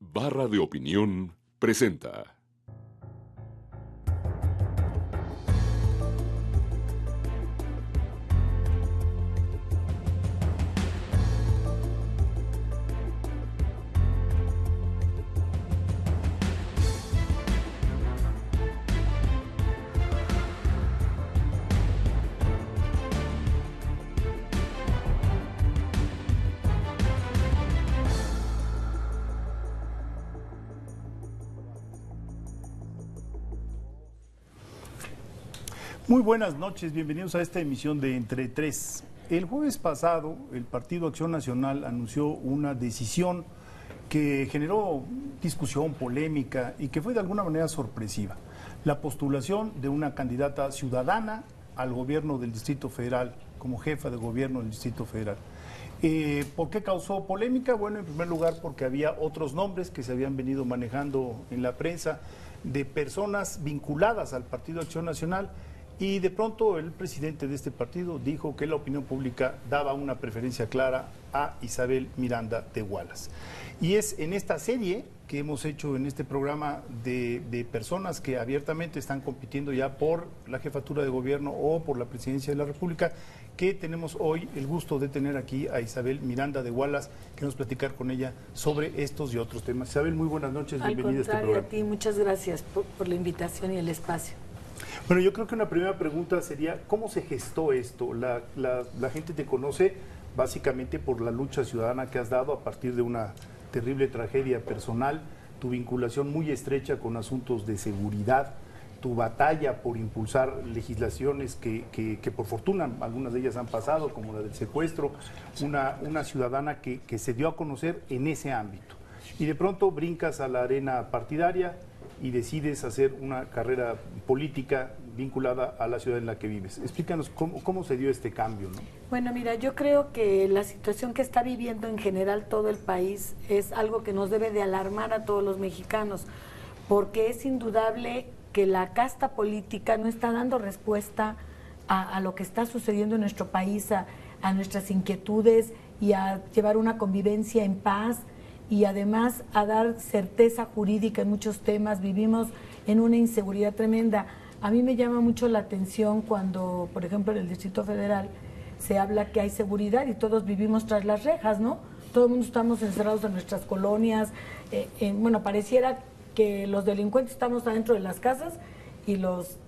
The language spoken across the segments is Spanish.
Barra de Opinión presenta. Muy buenas noches, bienvenidos a esta emisión de Entre Tres. El jueves pasado, el Partido Acción Nacional anunció una decisión que generó discusión, polémica y que fue de alguna manera sorpresiva. La postulación de una candidata ciudadana al gobierno del Distrito Federal, como jefa de gobierno del Distrito Federal. ¿Por qué causó polémica? Bueno, en primer lugar porque había otros nombres que se habían venido manejando en la prensa de personas vinculadas al Partido Acción Nacional. Y de pronto el presidente de este partido dijo que la opinión pública daba una preferencia clara a Isabel Miranda de Wallace. Y es en esta serie que hemos hecho en este programa de personas que abiertamente están compitiendo ya por la jefatura de gobierno o por la presidencia de la República, que tenemos hoy el gusto de tener aquí a Isabel Miranda de Wallace, que nos platicar con ella sobre estos y otros temas. Isabel, muy buenas noches, bienvenida a este programa. A ti, muchas gracias por la invitación y el espacio. Bueno, yo creo que una primera pregunta sería, ¿cómo se gestó esto? La gente te conoce básicamente por la lucha ciudadana que has dado a partir de una terrible tragedia personal, tu vinculación muy estrecha con asuntos de seguridad, tu batalla por impulsar legislaciones que por fortuna algunas de ellas han pasado, como la del secuestro, una ciudadana que se dio a conocer en ese ámbito. Y de pronto brincas a la arena partidaria y decides hacer una carrera política vinculada a la ciudad en la que vives. Explícanos cómo se dio este cambio, ¿no? Bueno, mira, yo creo que la situación que está viviendo en general todo el país es algo que nos debe de alarmar a todos los mexicanos, porque es indudable que la casta política no está dando respuesta a lo que está sucediendo en nuestro país, a nuestras inquietudes y a llevar una convivencia en paz, y además a dar certeza jurídica en muchos temas. Vivimos en una inseguridad tremenda. A mí me llama mucho la atención cuando, por ejemplo, en el Distrito Federal se habla que hay seguridad y todos vivimos tras las rejas, ¿no? Todo el mundo estamos encerrados en nuestras colonias. Bueno, pareciera que los delincuentes estamos adentro de las casas y los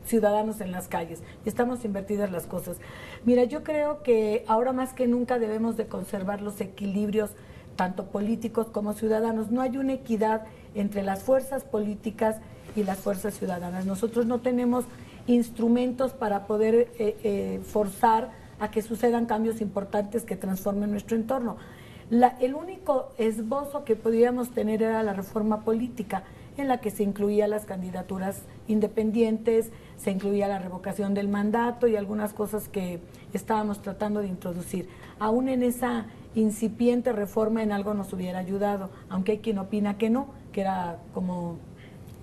ciudadanos en las calles. Estamos invertidas las cosas. Mira, yo creo que ahora más que nunca debemos de conservar los equilibrios, tanto políticos como ciudadanos. No hay una equidad entre las fuerzas políticas y las fuerzas ciudadanas. Nosotros no tenemos instrumentos para poder forzar a que sucedan cambios importantes que transformen nuestro entorno. El único esbozo que podíamos tener era la reforma política, en la que se incluía las candidaturas independientes, se incluía la revocación del mandato y algunas cosas que estábamos tratando de introducir. Aún en esa incipiente reforma en algo nos hubiera ayudado, aunque hay quien opina que no, que era como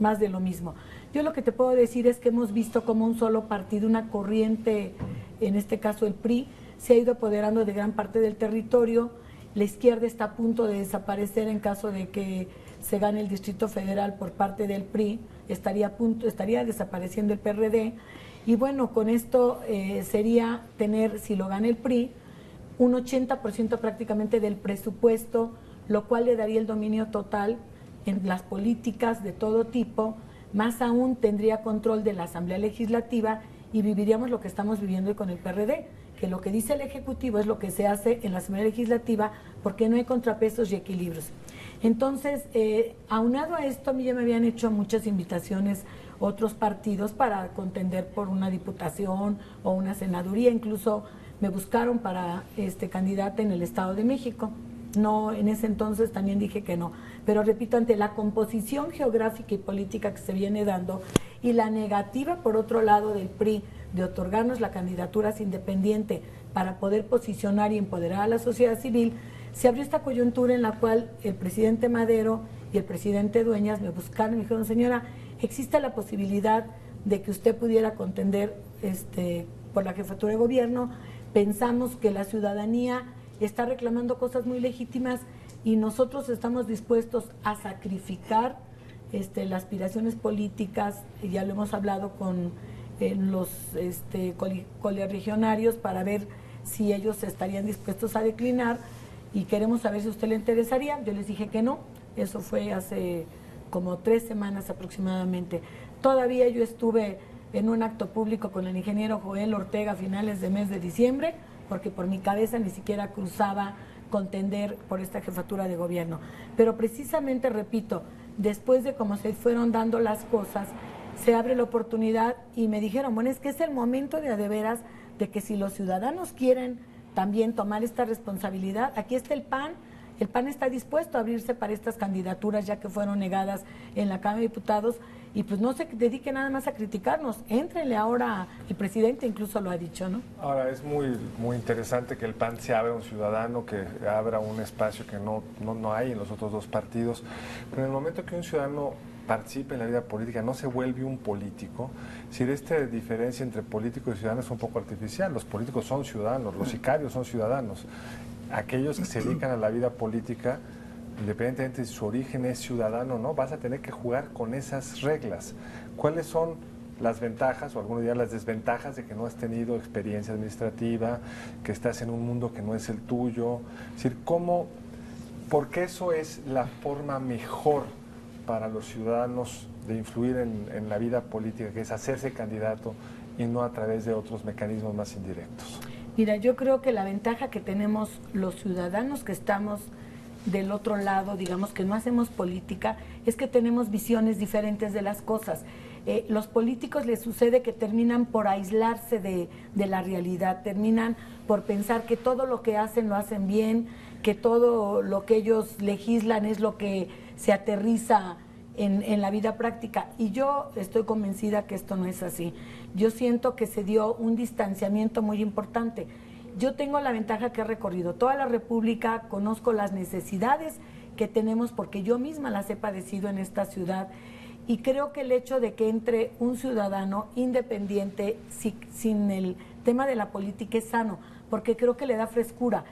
más de lo mismo. Yo lo que te puedo decir es que hemos visto como un solo partido, una corriente, en este caso el PRI, se ha ido apoderando de gran parte del territorio. La izquierda está a punto de desaparecer en caso de que se gane el Distrito Federal por parte del PRI, estaría desapareciendo el PRD, y bueno, con esto sería tener, si lo gana el PRI, un 80% prácticamente del presupuesto, lo cual le daría el dominio total en las políticas de todo tipo, más aún tendría control de la Asamblea Legislativa y viviríamos lo que estamos viviendo hoy con el PRD, que lo que dice el Ejecutivo es lo que se hace en la Asamblea Legislativa porque no hay contrapesos y equilibrios. Entonces, aunado a esto, a mí ya me habían hecho muchas invitaciones otros partidos para contender por una diputación o una senaduría, incluso me buscaron para candidata en el Estado de México. No, en ese entonces también dije que no, pero repito, ante la composición geográfica y política que se viene dando y la negativa, por otro lado, del PRI de otorgarnos la candidatura independiente para poder posicionar y empoderar a la sociedad civil, se abrió esta coyuntura en la cual el presidente Madero y el presidente Dueñas me buscaron y me dijeron: señora, existe la posibilidad de que usted pudiera contender por la jefatura de gobierno. Pensamos que la ciudadanía está reclamando cosas muy legítimas y nosotros estamos dispuestos a sacrificar las aspiraciones políticas, ya lo hemos hablado con los colegionarios para ver si ellos estarían dispuestos a declinar y queremos saber si a usted le interesaría. Yo les dije que no, eso fue hace como 3 semanas aproximadamente. Todavía yo estuve en un acto público con el ingeniero Joel Ortega a finales de mes de diciembre, porque por mi cabeza ni siquiera cruzaba contender por esta jefatura de gobierno. Pero precisamente, repito, después de cómo se fueron dando las cosas, se abre la oportunidad y me dijeron, bueno, es que es el momento de veras de que si los ciudadanos quieren también tomar esta responsabilidad, aquí está el PAN está dispuesto a abrirse para estas candidaturas ya que fueron negadas en la Cámara de Diputados y pues no se dedique nada más a criticarnos, éntrenle ahora, el presidente incluso lo ha dicho, ¿no? Ahora es muy interesante que el PAN se abra a un ciudadano, que abra un espacio que no hay en los otros dos partidos, pero en el momento que un ciudadano participe en la vida política, no se vuelve un político. Si esta diferencia entre político y ciudadano es un poco artificial, los políticos son ciudadanos, los sicarios son ciudadanos. Aquellos que se dedican a la vida política, independientemente de si su origen es ciudadano o no, vas a tener que jugar con esas reglas. ¿Cuáles son las ventajas o algunos días las desventajas de que no has tenido experiencia administrativa, que estás en un mundo que no es el tuyo? Es decir, porque eso es la forma mejor para los ciudadanos de influir en la vida política, que es hacerse candidato y no a través de otros mecanismos más indirectos. Mira, yo creo que la ventaja que tenemos los ciudadanos que estamos del otro lado, digamos que no hacemos política, es que tenemos visiones diferentes de las cosas. Los políticos les sucede que terminan por aislarse de la realidad, terminan por pensar que todo lo que hacen lo hacen bien, que todo lo que ellos legislan es lo que se aterriza en la vida práctica. Y yo estoy convencida que esto no es así. Yo siento que se dio un distanciamiento muy importante. Yo tengo la ventaja que he recorrido toda la República, conozco las necesidades que tenemos porque yo misma las he padecido en esta ciudad y creo que el hecho de que entre un ciudadano independiente sin el tema de la política es sano, porque creo que le da frescura.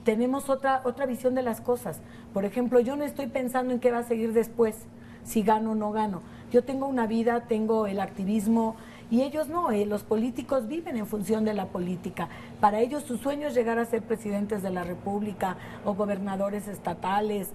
Tenemos otra visión de las cosas. Por ejemplo, yo no estoy pensando en qué va a seguir después, si gano o no gano. Yo tengo una vida, tengo el activismo y ellos no, los políticos viven en función de la política. Para ellos su sueño es llegar a ser presidentes de la República o gobernadores estatales.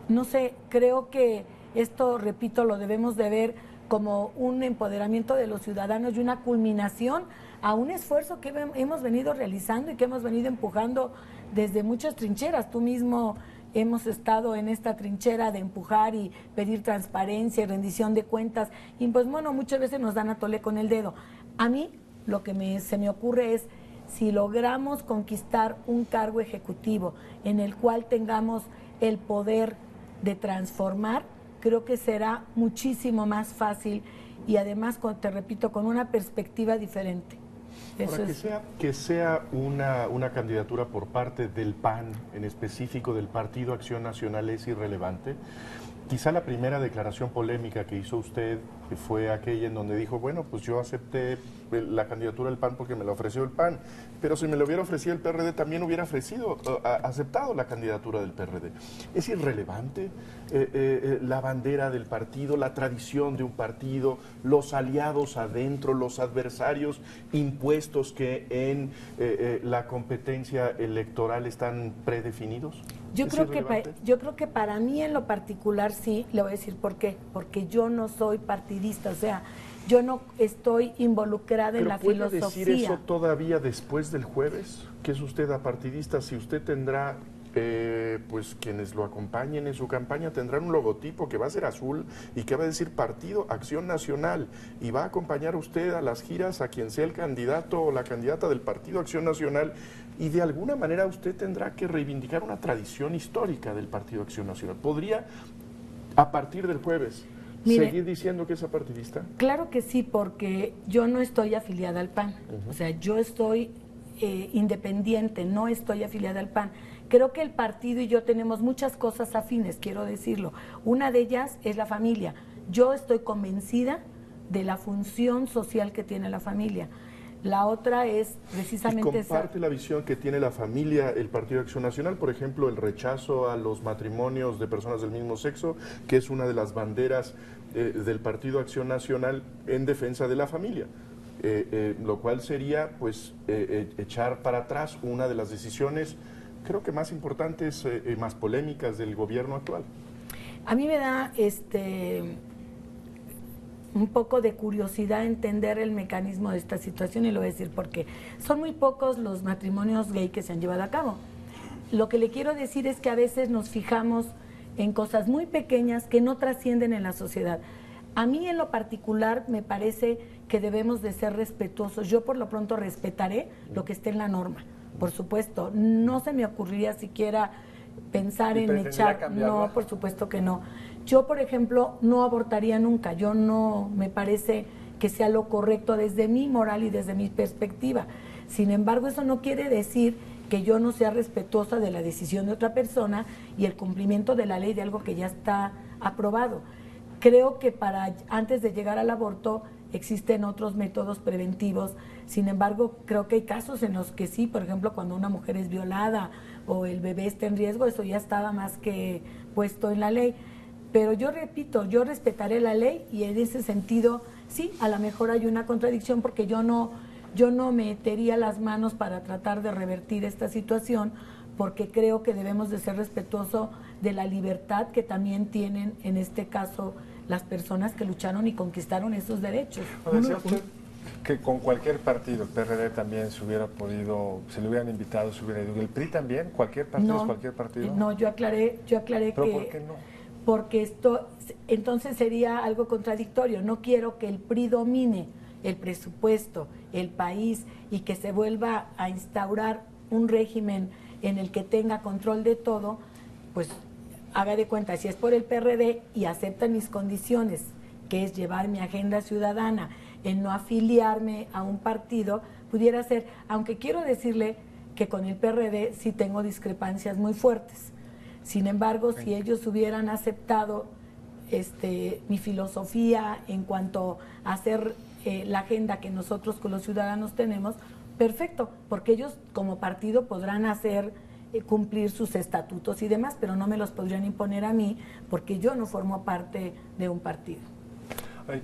No sé, creo que esto, repito, lo debemos de ver como un empoderamiento de los ciudadanos y una culminación a un esfuerzo que hemos venido realizando y que hemos venido empujando desde muchas trincheras. Tú mismo hemos estado en esta trinchera de empujar y pedir transparencia y rendición de cuentas y pues bueno, muchas veces nos dan a tole con el dedo. A mí lo que se me ocurre es, si logramos conquistar un cargo ejecutivo en el cual tengamos el poder de transformar, creo que será muchísimo más fácil y además, te repito, con una perspectiva diferente. Ahora, que sea una candidatura por parte del PAN, en específico del Partido Acción Nacional, es irrelevante. Quizá la primera declaración polémica que hizo usted fue aquella en donde dijo, bueno, pues yo acepté la candidatura del PAN porque me la ofreció el PAN, pero si me lo hubiera ofrecido el PRD también hubiera aceptado la candidatura del PRD. ¿Es irrelevante la bandera del partido, la tradición de un partido, los aliados adentro, los adversarios impuestos que en la competencia electoral están predefinidos? Yo creo que para mí en lo particular sí, le voy a decir por qué, porque yo no soy partidista, o sea, yo no estoy involucrada en la filosofía. ¿Pero puede decir eso todavía después del jueves, que es usted apartidista? Si usted tendrá, pues quienes lo acompañen en su campaña tendrán un logotipo que va a ser azul y que va a decir Partido Acción Nacional y va a acompañar usted a las giras a quien sea el candidato o la candidata del Partido Acción Nacional y de alguna manera usted tendrá que reivindicar una tradición histórica del Partido Acción Nacional. ¿Podría, a partir del jueves, seguir diciendo que es apartidista? Claro que sí, porque yo no estoy afiliada al PAN, o sea, yo estoy independiente, no estoy afiliada al PAN. Creo que el partido y yo tenemos muchas cosas afines, quiero decirlo. Una de ellas es la familia. Yo estoy convencida de la función social que tiene la familia. La otra es ¿Y precisamente comparte la visión que tiene la familia, el Partido Acción Nacional? Por ejemplo, el rechazo a los matrimonios de personas del mismo sexo, que es una de las banderas del Partido Acción Nacional en defensa de la familia. Lo cual sería pues echar para atrás una de las decisiones creo que más importantes y más polémicas del gobierno actual. A mí me da un poco de curiosidad entender el mecanismo de esta situación, y lo voy a decir porque son muy pocos los matrimonios gay que se han llevado a cabo. Lo que le quiero decir es que a veces nos fijamos en cosas muy pequeñas que no trascienden en la sociedad. A mí en lo particular me parece que debemos de ser respetuosos. Yo por lo pronto respetaré lo que esté en la norma, por supuesto. No se me ocurriría siquiera pensar en echar, no, por supuesto que no. Yo, por ejemplo, no abortaría nunca. Yo no me parece que sea lo correcto desde mi moral y desde mi perspectiva. Sin embargo, eso no quiere decir que yo no sea respetuosa de la decisión de otra persona y el cumplimiento de la ley de algo que ya está aprobado. Creo que antes de llegar al aborto existen otros métodos preventivos. Sin embargo, creo que hay casos en los que sí, por ejemplo, cuando una mujer es violada o el bebé está en riesgo, eso ya estaba más que puesto en la ley. Pero yo repito, yo respetaré la ley y en ese sentido, sí, a lo mejor hay una contradicción porque yo no metería las manos para tratar de revertir esta situación, porque creo que debemos de ser respetuosos de la libertad que también tienen, en este caso, las personas que lucharon y conquistaron esos derechos. Decía usted que con cualquier partido, el PRD también se hubiera podido, se le hubieran invitado, se hubiera ido. ¿El PRI también? ¿Cualquier partido es cualquier partido? No, yo aclaré ¿Pero que... por qué no? Porque esto, entonces sería algo contradictorio. No quiero que el PRI domine el presupuesto, el país, y que se vuelva a instaurar un régimen en el que tenga control de todo, pues haga de cuenta, si es por el PRD y aceptan mis condiciones, que es llevar mi agenda ciudadana, en no afiliarme a un partido, pudiera ser, aunque quiero decirle que con el PRD sí tengo discrepancias muy fuertes. Sin embargo, si ellos hubieran aceptado mi filosofía en cuanto a hacer la agenda que nosotros con los ciudadanos tenemos, perfecto, porque ellos como partido podrán hacer cumplir sus estatutos y demás, pero no me los podrían imponer a mí porque yo no formo parte de un partido.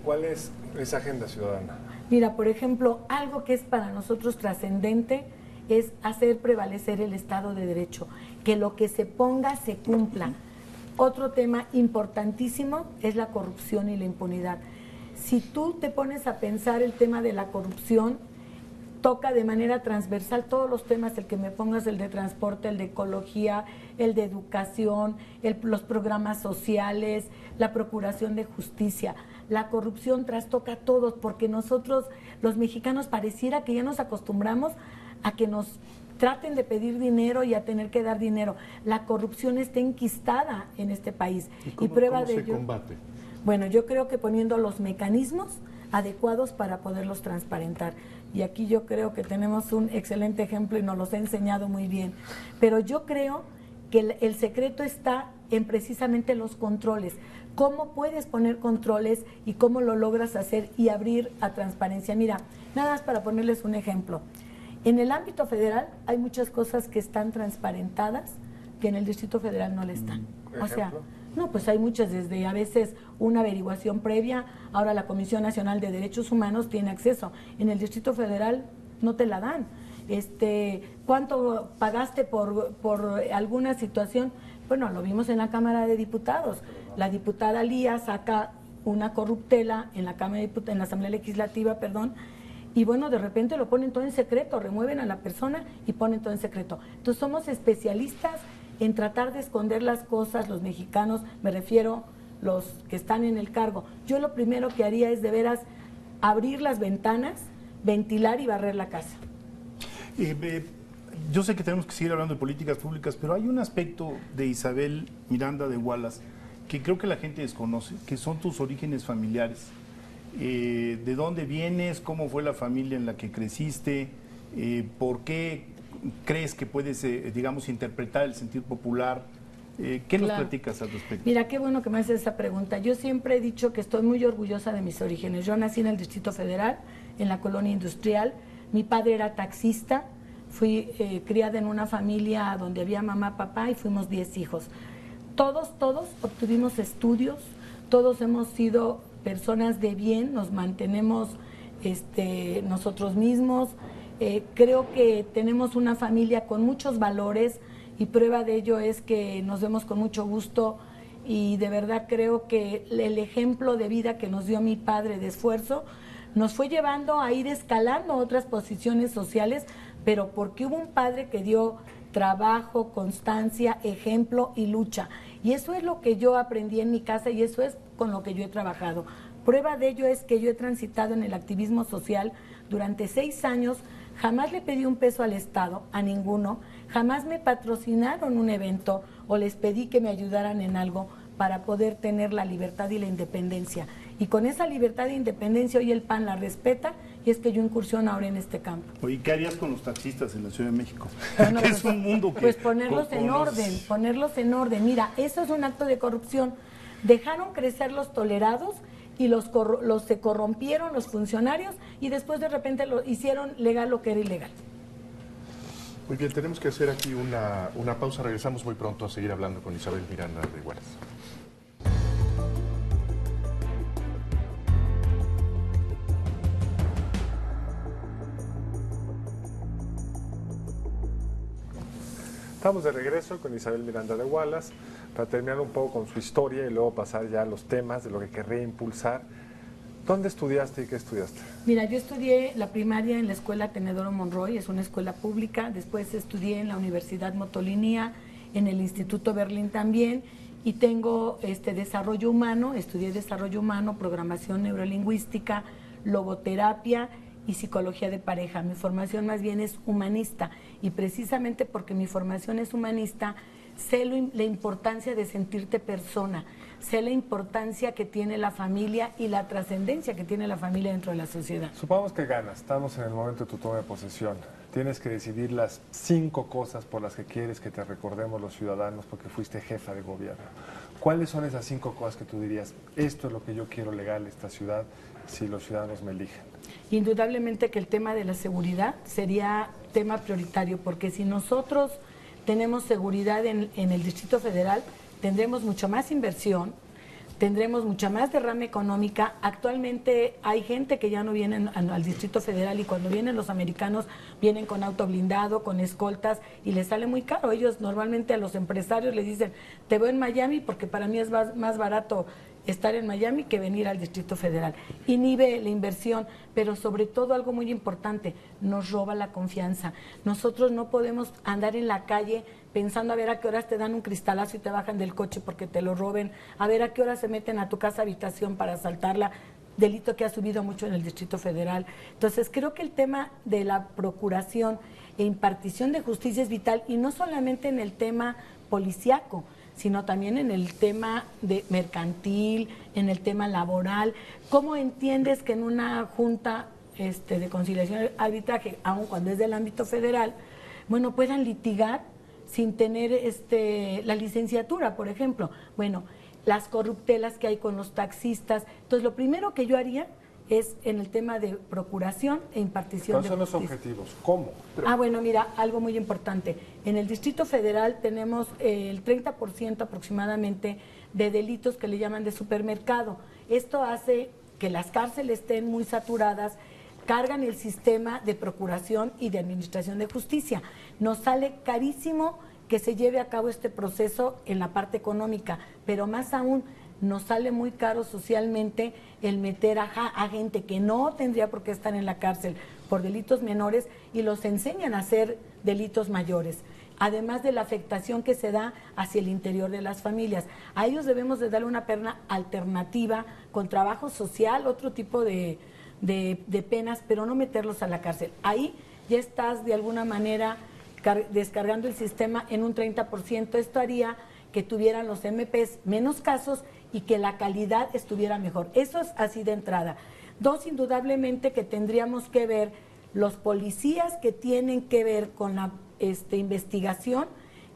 ¿Cuál es esa agenda ciudadana? Mira, por ejemplo, algo que es para nosotros trascendente es hacer prevalecer el Estado de Derecho, que lo que se ponga se cumpla. Otro tema importantísimo es la corrupción y la impunidad. Si tú te pones a pensar el tema de la corrupción, toca de manera transversal todos los temas, el que me pongas, el de transporte, el de ecología, el de educación, los programas sociales, la procuración de justicia. La corrupción trastoca a todos, porque nosotros, los mexicanos, pareciera que ya nos acostumbramos a que nos traten de pedir dinero y a tener que dar dinero. La corrupción está enquistada en este país. ¿Y prueba cómo de se ello, combate? Bueno, yo creo que poniendo los mecanismos adecuados para poderlos transparentar. Y aquí yo creo que tenemos un excelente ejemplo y nos los ha enseñado muy bien. Pero yo creo que el secreto está en precisamente los controles. ¿Cómo puedes poner controles y cómo lo logras hacer y abrir a transparencia? Mira, nada más para ponerles un ejemplo. En el ámbito federal hay muchas cosas que están transparentadas que en el Distrito Federal no le están. O sea, no, pues hay muchas, desde a veces una averiguación previa, ahora la Comisión Nacional de Derechos Humanos tiene acceso. En el Distrito Federal no te la dan. ¿Cuánto pagaste por alguna situación? Bueno, lo vimos en la Cámara de Diputados. La diputada Lía saca una corruptela en la en la Asamblea Legislativa, y bueno, de repente lo ponen todo en secreto, remueven a la persona y ponen todo en secreto. Entonces somos especialistas en tratar de esconder las cosas, los mexicanos, me refiero los que están en el cargo. Yo lo primero que haría es de veras abrir las ventanas, ventilar y barrer la casa. Yo sé que tenemos que seguir hablando de políticas públicas, pero hay un aspecto de Isabel Miranda de Wallace que creo que la gente desconoce, que son tus orígenes familiares. ¿De dónde vienes? ¿Cómo fue la familia en la que creciste? ¿Por qué crees que puedes, digamos, interpretar el sentir popular? ¿Qué nos platicas al respecto? Mira, qué bueno que me haces esa pregunta. Yo siempre he dicho que estoy muy orgullosa de mis orígenes. Yo nací en el Distrito Federal, en la colonia industrial. Mi padre era taxista, fui criada en una familia donde había mamá, papá y fuimos 10 hijos. Todos obtuvimos estudios, todos hemos sido personas de bien, nos mantenemos nosotros mismos. Creo que tenemos una familia con muchos valores y prueba de ello es que nos vemos con mucho gusto y de verdad creo que el ejemplo de vida que nos dio mi padre de esfuerzo nos fue llevando a ir escalando otras posiciones sociales, pero porque hubo un padre que dio trabajo, constancia, ejemplo y lucha. Y eso es lo que yo aprendí en mi casa y eso es con lo que yo he trabajado. Prueba de ello es que yo he transitado en el activismo social durante 6 años, jamás le pedí un peso al Estado, a ninguno, jamás me patrocinaron un evento o les pedí que me ayudaran en algo para poder tener la libertad y la independencia. Y con esa libertad e independencia hoy el PAN la respeta y es que yo incursiono ahora en este campo. Oye, ¿qué harías con los taxistas en la Ciudad de México? Bueno, Es un mundo que... pues ponerlos en orden. Mira, eso es un acto de corrupción. Dejaron crecer los tolerados y los se corrompieron los funcionarios y después de repente lo hicieron legal lo que era ilegal. Muy bien, tenemos que hacer aquí una pausa. Regresamos muy pronto a seguir hablando con Isabel Miranda de Hualas. Estamos de regreso con Isabel Miranda de Hualas para terminar un poco con su historia y luego pasar ya a los temas de lo que querría impulsar. ¿Dónde estudiaste y qué estudiaste? Mira, yo estudié la primaria en la escuela Tenedoro Monroy, es una escuela pública, después estudié en la Universidad Motolinía, en el Instituto Berlín también, y tengo desarrollo humano, estudié desarrollo humano, programación neurolingüística, logoterapia y psicología de pareja. Mi formación más bien es humanista y precisamente porque mi formación es humanista, sé la importancia de sentirte persona, sé la importancia que tiene la familia y la trascendencia que tiene la familia dentro de la sociedad. Supongamos que ganas, estamos en el momento de tu toma de posesión. Tienes que decidir las 5 cosas por las que quieres que te recordemos los ciudadanos porque fuiste jefa de gobierno. ¿Cuáles son esas 5 cosas que tú dirías, esto es lo que yo quiero legal a esta ciudad si los ciudadanos me eligen? Indudablemente que el tema de la seguridad sería tema prioritario, porque si nosotros tenemos seguridad en el Distrito Federal, tendremos mucha más inversión, tendremos mucha más derrama económica. Actualmente hay gente que ya no viene al Distrito Federal y cuando vienen los americanos vienen con auto blindado, con escoltas y les sale muy caro. Ellos normalmente a los empresarios les dicen, te voy en Miami porque para mí es más barato estar en Miami que venir al Distrito Federal. Inhibe la inversión, pero sobre todo algo muy importante, nos roba la confianza. Nosotros no podemos andar en la calle pensando a ver a qué horas te dan un cristalazo y te bajan del coche porque te lo roben, a ver a qué horas se meten a tu casa habitación para asaltarla, delito que ha subido mucho en el Distrito Federal. Entonces creo que el tema de la procuración e impartición de justicia es vital y no solamente en el tema policíaco, sino también en el tema de mercantil, en el tema laboral. ¿Cómo entiendes que en una junta de conciliación y arbitraje, aun cuando es del ámbito federal, bueno, puedan litigar sin tener la licenciatura, por ejemplo? Bueno, las corruptelas que hay con los taxistas. Entonces, lo primero que yo haría es en el tema de procuración e impartición de ¿Cuáles son los objetivos? ¿Cómo? Bueno, mira, algo muy importante. En el Distrito Federal tenemos el 30% aproximadamente de delitos que le llaman de supermercado. Esto hace que las cárceles estén muy saturadas, cargan el sistema de procuración y de administración de justicia. Nos sale carísimo que se lleve a cabo este proceso en la parte económica, pero más aún nos sale muy caro socialmente el meter a gente que no tendría por qué estar en la cárcel por delitos menores y los enseñan a hacer delitos mayores, además de la afectación que se da hacia el interior de las familias. A ellos debemos de darle una pena alternativa con trabajo social, otro tipo de penas, pero no meterlos a la cárcel. Ahí ya estás de alguna manera descargando el sistema en un 30%. Esto haría que tuvieran los MPs menos casos y que la calidad estuviera mejor. Eso es así de entrada. 2, indudablemente que tendríamos que ver los policías que tienen que ver con la investigación,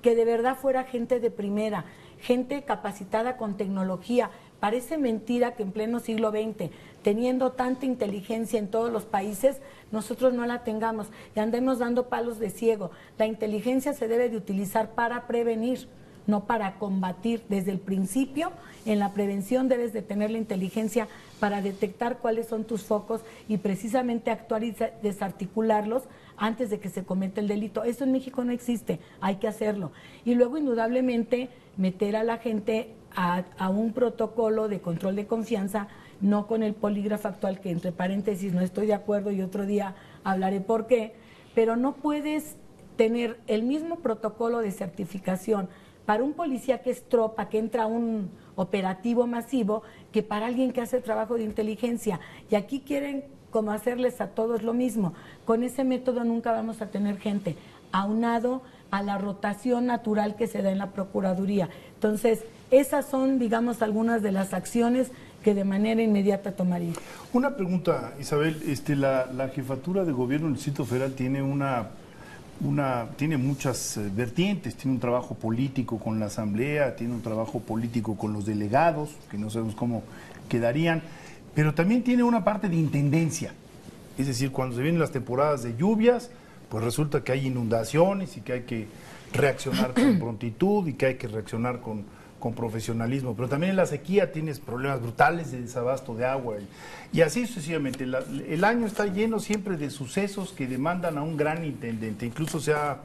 que de verdad fuera gente de primera, gente capacitada con tecnología, Parece mentira que en pleno siglo XX, teniendo tanta inteligencia en todos los países, nosotros no la tengamos y andemos dando palos de ciego. La inteligencia se debe de utilizar para prevenir, no para combatir. Desde el principio, en la prevención debes de tener la inteligencia para detectar cuáles son tus focos y precisamente actuar y desarticularlos antes de que se cometa el delito. Eso en México no existe, hay que hacerlo. Y luego, indudablemente, meter a la gente a un protocolo de control de confianza, no con el polígrafo actual, que entre paréntesis no estoy de acuerdo y otro día hablaré por qué, pero no puedes tener el mismo protocolo de certificación para un policía que es tropa, que entra a un operativo masivo, que para alguien que hace trabajo de inteligencia. Y aquí quieren como hacerles a todos lo mismo. Con ese método nunca vamos a tener gente, aunado a la rotación natural que se da en la Procuraduría. Entonces, esas son, digamos, algunas de las acciones que de manera inmediata tomaría. Una pregunta, Isabel, la jefatura de gobierno del Distrito Federal tiene tiene muchas vertientes, tiene un trabajo político con la Asamblea, tiene un trabajo político con los delegados, que no sabemos cómo quedarían, pero también tiene una parte de intendencia, es decir, cuando se vienen las temporadas de lluvias, pues resulta que hay inundaciones y que hay que reaccionar con prontitud y que hay que reaccionar con profesionalismo, pero también en la sequía tienes problemas brutales de desabasto de agua y así sucesivamente. El año está lleno siempre de sucesos que demandan a un gran intendente. Incluso se ha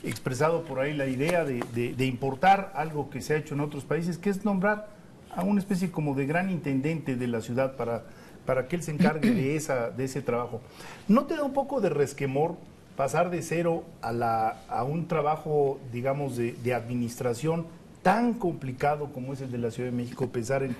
expresado por ahí la idea de importar algo que se ha hecho en otros países, que es nombrar a una especie como de gran intendente de la ciudad para que él se encargue de ese trabajo. ¿No te da un poco de resquemor pasar de cero a un trabajo, digamos, de administración tan complicado como es el de la Ciudad de México? Pensar en,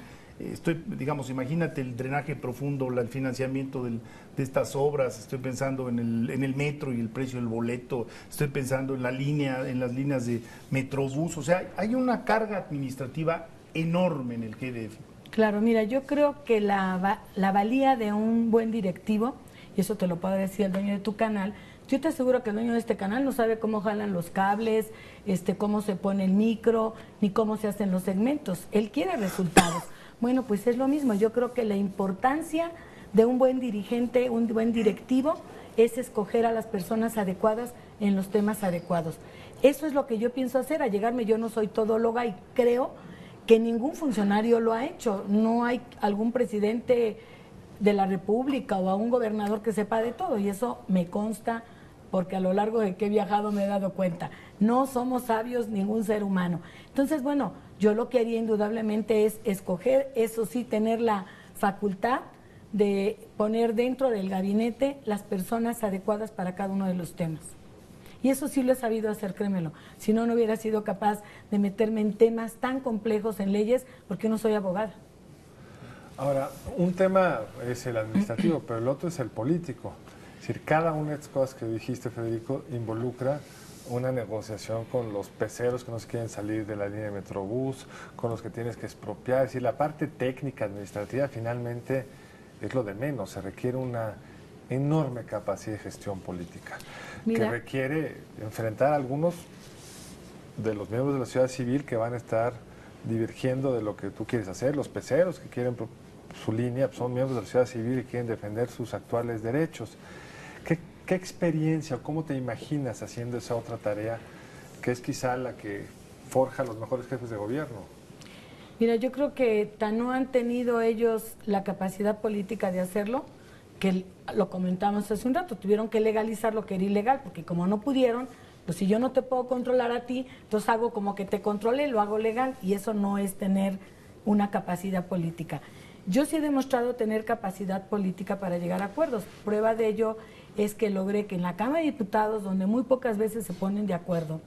digamos, imagínate el drenaje profundo, el financiamiento de estas obras, estoy pensando en el metro y el precio del boleto, estoy pensando en las líneas de Metrobús, o sea, hay una carga administrativa enorme en el GDF. Claro, mira, yo creo que la valía de un buen directivo, y eso te lo puede decir el dueño de tu canal, yo te aseguro que el dueño de este canal no sabe cómo jalan los cables, cómo se pone el micro, ni cómo se hacen los segmentos. Él quiere resultados. Bueno, pues es lo mismo. Yo creo que la importancia de un buen dirigente, un buen directivo, es escoger a las personas adecuadas en los temas adecuados. Eso es lo que yo pienso hacer. A llegarme, yo no soy todóloga y creo que ningún funcionario lo ha hecho. No hay algún presidente de la República o a un gobernador que sepa de todo, y eso me consta porque a lo largo de que he viajado me he dado cuenta. No somos sabios ningún ser humano. Entonces, bueno, yo lo que haría indudablemente es escoger, eso sí, tener la facultad de poner dentro del gabinete las personas adecuadas para cada uno de los temas. Y eso sí lo he sabido hacer, créemelo. Si no, no hubiera sido capaz de meterme en temas tan complejos en leyes, porque no soy abogada. Ahora, un tema es el administrativo, pero el otro es el político. Es decir, cada una de estas cosas que dijiste, Federico, involucra una negociación con los peceros que no se quieren salir de la línea de Metrobús, con los que tienes que expropiar. Es decir, la parte técnica administrativa finalmente es lo de menos. Se requiere una enorme capacidad de gestión política. Mira, que requiere enfrentar a algunos de los miembros de la sociedad civil que van a estar divergiendo de lo que tú quieres hacer. Los peceros que quieren su línea son miembros de la sociedad civil y quieren defender sus actuales derechos. ¿Qué experiencia, cómo te imaginas haciendo esa otra tarea que es quizá la que forja a los mejores jefes de gobierno? Mira, yo creo que tan no han tenido ellos la capacidad política de hacerlo, que lo comentamos hace un rato, tuvieron que legalizar lo que era ilegal, porque como no pudieron, pues si yo no te puedo controlar a ti, entonces hago como que te controle, lo hago legal, y eso no es tener una capacidad política. Yo sí he demostrado tener capacidad política para llegar a acuerdos. Prueba de ello es que logré que en la Cámara de Diputados, donde muy pocas veces se ponen de acuerdo,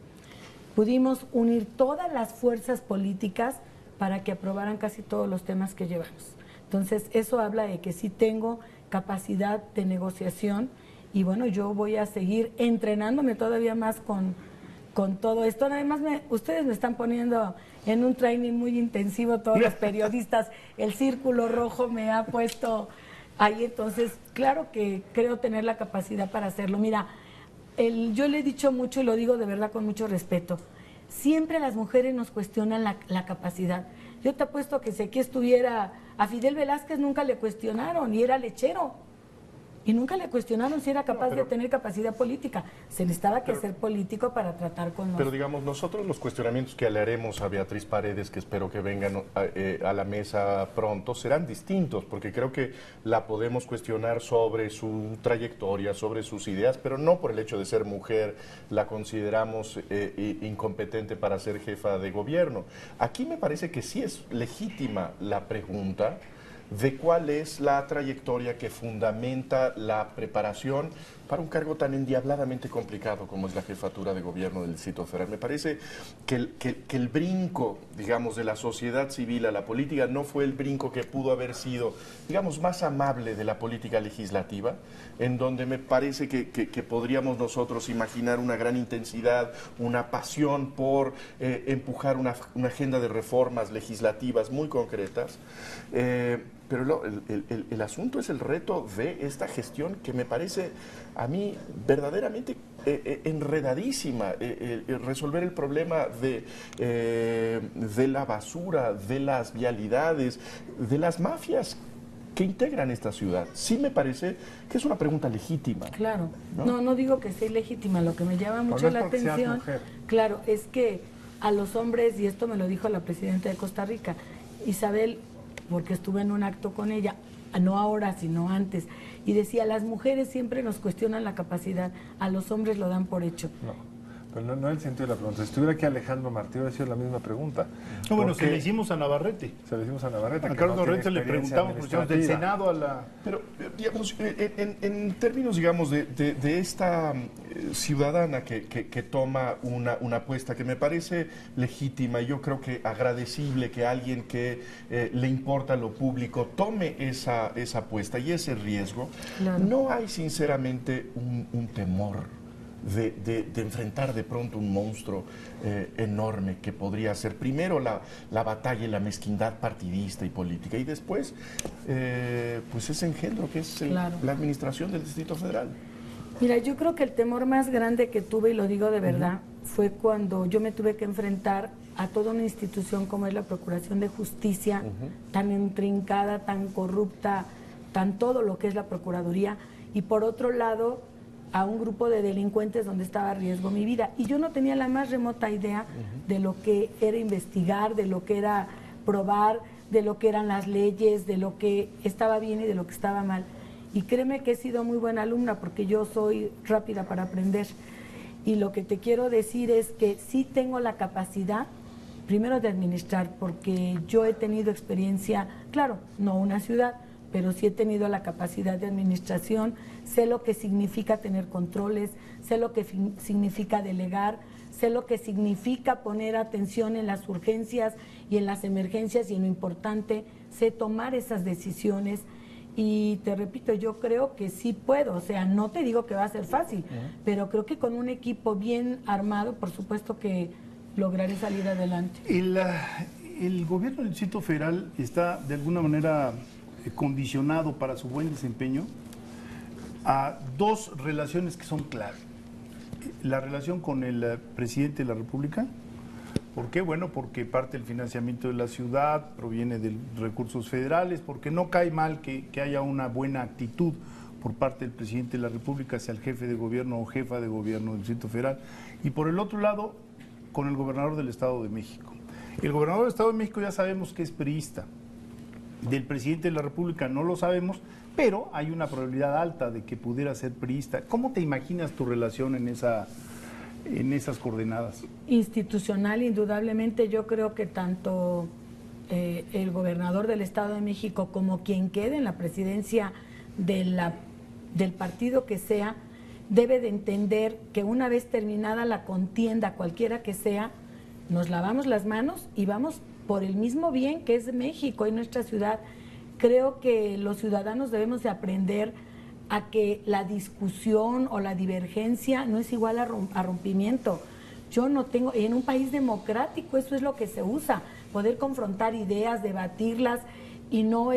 pudimos unir todas las fuerzas políticas para que aprobaran casi todos los temas que llevamos. Entonces, eso habla de que sí tengo capacidad de negociación y bueno, yo voy a seguir entrenándome todavía más con todo esto. Además, ustedes me están poniendo en un training muy intensivo, todos los periodistas, el Círculo Rojo me ha puesto ahí, entonces, claro que creo tener la capacidad para hacerlo. Mira, yo le he dicho mucho y lo digo de verdad con mucho respeto, siempre las mujeres nos cuestionan la capacidad. Yo te apuesto que si aquí estuviera a Fidel Velázquez nunca le cuestionaron y era lechero. Y nunca le cuestionaron si era capaz de tener capacidad política. Se necesitaba que ser político para tratar con Pero digamos, nosotros los cuestionamientos que le haremos a Beatriz Paredes, que espero que vengan a la mesa pronto, serán distintos, porque creo que la podemos cuestionar sobre su trayectoria, sobre sus ideas, pero no por el hecho de ser mujer, la consideramos incompetente para ser jefa de gobierno. Aquí me parece que sí es legítima la pregunta de cuál es la trayectoria que fundamenta la preparación para un cargo tan endiabladamente complicado como es la jefatura de gobierno del Distrito Federal. Me parece que el brinco, digamos, de la sociedad civil a la política no fue el brinco que pudo haber sido, digamos, más amable de la política legislativa, en donde me parece que podríamos nosotros imaginar una gran intensidad, una pasión por empujar una agenda de reformas legislativas muy concretas. Pero el asunto es el reto de esta gestión que me parece a mí verdaderamente enredadísima. Resolver el problema de la basura, de las vialidades, de las mafias que integran esta ciudad. Sí me parece que es una pregunta legítima. Claro, no digo que sea ilegítima, lo que me llama mucho la atención, claro, es que a los hombres, y esto me lo dijo la presidenta de Costa Rica, Isabel, porque estuve en un acto con ella, no ahora, sino antes, y decía, las mujeres siempre nos cuestionan la capacidad, a los hombres lo dan por hecho. Pero no es el sentido de la pregunta. Si estuviera aquí Alejandro Martí, hubiera sido la misma pregunta. No, bueno, se le hicimos a Navarrete. Se le hicimos a Navarrete. A Carlos Navarrete le preguntamos por del Senado a la... Pero, digamos, en términos, digamos, de esta ciudadana que toma una apuesta que me parece legítima y yo creo que agradecible que alguien que le importa lo público tome esa apuesta y ese riesgo, claro. No hay sinceramente un temor de enfrentar de pronto un monstruo enorme que podría ser primero la batalla y la mezquindad partidista y política y después pues ese engendro que es la administración del Distrito Federal. Mira, yo creo que el temor más grande que tuve, y lo digo de verdad, fue cuando yo me tuve que enfrentar a toda una institución como es la Procuración de Justicia, tan intrincada, tan corrupta, tan todo lo que es la Procuraduría, y por otro lado a un grupo de delincuentes donde estaba a riesgo mi vida. Y yo no tenía la más remota idea de lo que era investigar, de lo que era probar, de lo que eran las leyes, de lo que estaba bien y de lo que estaba mal. Y créeme que he sido muy buena alumna porque yo soy rápida para aprender. Y lo que te quiero decir es que sí tengo la capacidad, primero de administrar, porque yo he tenido experiencia, claro, no una ciudad, pero sí he tenido la capacidad de administración, sé lo que significa tener controles, sé lo que significa delegar, sé lo que significa poner atención en las urgencias y en las emergencias y en lo importante, sé tomar esas decisiones y te repito, yo creo que sí puedo, o sea, no te digo que va a ser fácil, pero creo que con un equipo bien armado, por supuesto que lograré salir adelante. El gobierno del Distrito Federal está de alguna manera condicionado para su buen desempeño a dos relaciones que son clave. La relación con el presidente de la República. ¿Por qué? Bueno, porque parte del financiamiento de la ciudad proviene de recursos federales, porque no cae mal que haya una buena actitud por parte del presidente de la República hacia el jefe de gobierno o jefa de gobierno del Distrito Federal. Y por el otro lado, con el gobernador del Estado de México. El gobernador del Estado de México ya sabemos que es priista. Del presidente de la República no lo sabemos, pero hay una probabilidad alta de que pudiera ser priista. ¿Cómo te imaginas tu relación en esas coordenadas? Institucional, indudablemente. Yo creo que tanto el gobernador del Estado de México como quien quede en la presidencia del partido que sea, debe de entender que una vez terminada la contienda, cualquiera que sea, nos lavamos las manos y vamos por el mismo bien que es México y nuestra ciudad. Creo que los ciudadanos debemos de aprender a que la discusión o la divergencia no es igual a rompimiento. Yo no tengo, en un país democrático eso es lo que se usa, poder confrontar ideas, debatirlas y no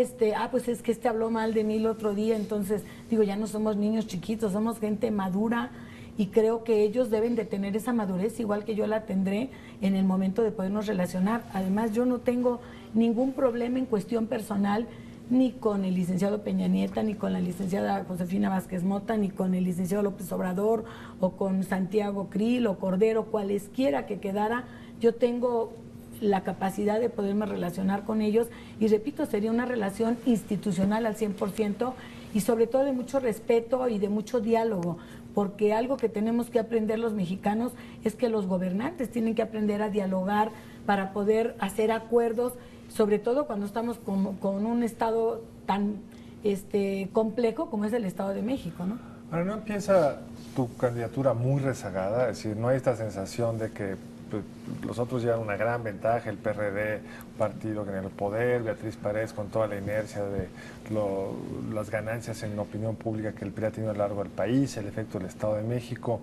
pues es que habló mal de mí el otro día, entonces digo, ya no somos niños chiquitos, somos gente madura y creo que ellos deben de tener esa madurez igual que yo la tendré en el momento de podernos relacionar. Además, yo no tengo ningún problema en cuestión personal ni con el licenciado Peña Nieta, ni con la licenciada Josefina Vázquez Mota, ni con el licenciado López Obrador, o con Santiago Krill o Cordero, cualesquiera que quedara. Yo tengo la capacidad de poderme relacionar con ellos y repito, sería una relación institucional al 100% y sobre todo de mucho respeto y de mucho diálogo, porque algo que tenemos que aprender los mexicanos es que los gobernantes tienen que aprender a dialogar para poder hacer acuerdos, sobre todo cuando estamos con un estado tan complejo como es el Estado de México, ¿no? Ahora, ¿no empieza tu candidatura muy rezagada? Es decir, ¿no hay esta sensación de que los otros llevan una gran ventaja, el PRD, un partido en el poder, Beatriz Paredes con toda la inercia de las ganancias en la opinión pública que el PRI ha tenido a lo largo del país, el efecto del Estado de México?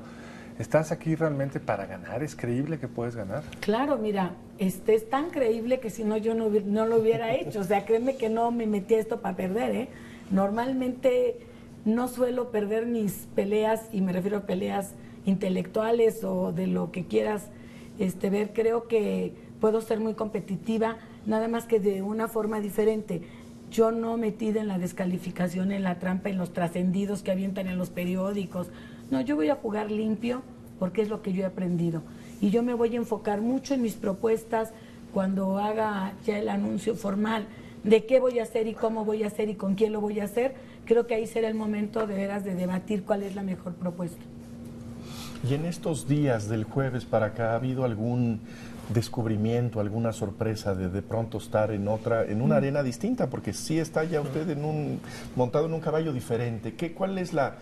¿Estás aquí realmente para ganar? ¿Es creíble que puedes ganar? Claro, mira, es tan creíble que si no yo no lo hubiera hecho. O sea, créeme que no me metí a esto para perder, ¿eh? Normalmente no suelo perder mis peleas, y me refiero a peleas intelectuales o de lo que quieras ver. Creo que puedo ser muy competitiva, nada más que de una forma diferente. Yo no metida en la descalificación, en la trampa, en los trascendidos que avientan en los periódicos. No, yo voy a jugar limpio porque es lo que yo he aprendido. Y yo me voy a enfocar mucho en mis propuestas cuando haga ya el anuncio formal de qué voy a hacer y cómo voy a hacer y con quién lo voy a hacer. Creo que ahí será el momento de veras de debatir cuál es la mejor propuesta. Y en estos días del jueves para acá, ¿ha habido algún descubrimiento, alguna sorpresa de pronto estar en una arena distinta? Porque sí está ya usted montado en un caballo diferente. ¿Cuál es la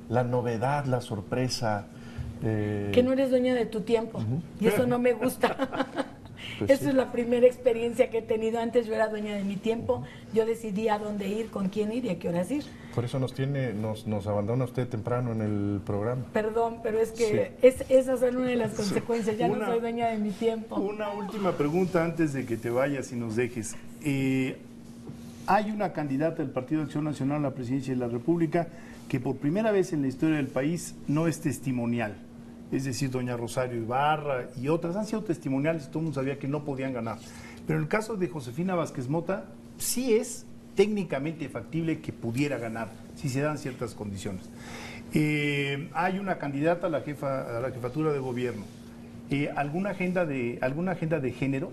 novedad, la sorpresa? Que no eres dueña de tu tiempo, y eso no me gusta. Pues Esa sí. es la primera experiencia que he tenido. Antes yo era dueña de mi tiempo, yo decidí a dónde ir, con quién ir y a qué horas ir. Por eso nos abandona usted temprano en el programa. Perdón, pero es que Sí. esas son una de las consecuencias. Ya no Una- soy dueña de mi tiempo. Una última pregunta antes de que te vayas y nos dejes. Hay una candidata del Partido Acción Nacional a la presidencia de la República que por primera vez en la historia del país no es testimonial. Es decir, doña Rosario Ibarra y otras han sido testimoniales, todo el mundo sabía que no podían ganar. Pero en el caso de Josefina Vázquez Mota, sí es técnicamente factible que pudiera ganar, si se dan ciertas condiciones. Hay una candidata a la jefatura de gobierno. ¿Alguna agenda de género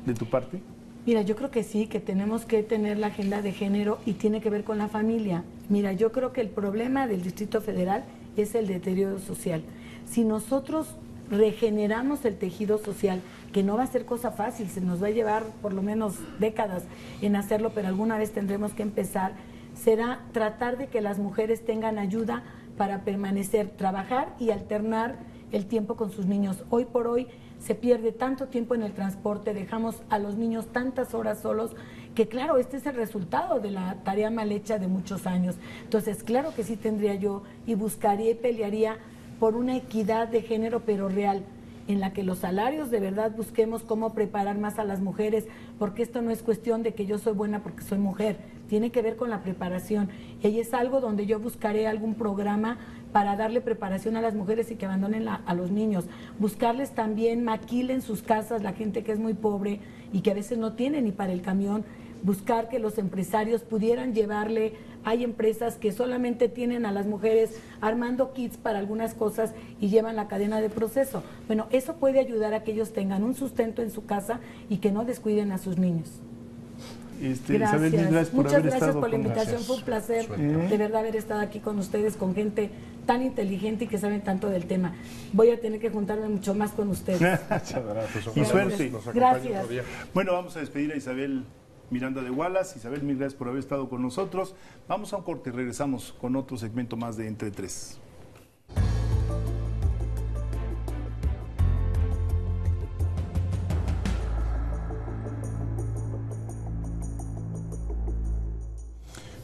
de tu parte? Mira, yo creo que sí, que tenemos que tener la agenda de género y tiene que ver con la familia. Mira, yo creo que el problema del Distrito Federal es el deterioro social. Si nosotros regeneramos el tejido social, que no va a ser cosa fácil, se nos va a llevar por lo menos décadas en hacerlo, pero alguna vez tendremos que empezar, será tratar de que las mujeres tengan ayuda para permanecer, trabajar y alternar el tiempo con sus niños. Hoy por hoy se pierde tanto tiempo en el transporte, dejamos a los niños tantas horas solos, que claro, este es el resultado de la tarea mal hecha de muchos años. Entonces, claro que sí tendría yo y buscaría y pelearía por una equidad de género, pero real, en la que los salarios de verdad busquemos cómo preparar más a las mujeres, porque esto no es cuestión de que yo soy buena porque soy mujer, tiene que ver con la preparación. Y es algo donde yo buscaré algún programa para darle preparación a las mujeres y que abandonen a los niños. Buscarles también maquila en sus casas la gente que es muy pobre y que a veces no tiene ni para el camión. Buscar que los empresarios pudieran llevarle, hay empresas que solamente tienen a las mujeres armando kits para algunas cosas y llevan la cadena de proceso. Bueno, eso puede ayudar a que ellos tengan un sustento en su casa y que no descuiden a sus niños. Isabel, gracias por Muchas haber gracias estado por la con invitación, nosotros. fue un placer Suerte. de verdad haber estado aquí con ustedes, con gente tan inteligente y que saben tanto del tema. Voy a tener que juntarme mucho más con ustedes. Muchas gracias. Y suerte. Nos acompaña Gracias. otro día. Bueno, vamos a despedir a Isabel Miranda de Wallace. Isabel, mil gracias por haber estado con nosotros. Vamos a un corte y regresamos con otro segmento más de Entre Tres.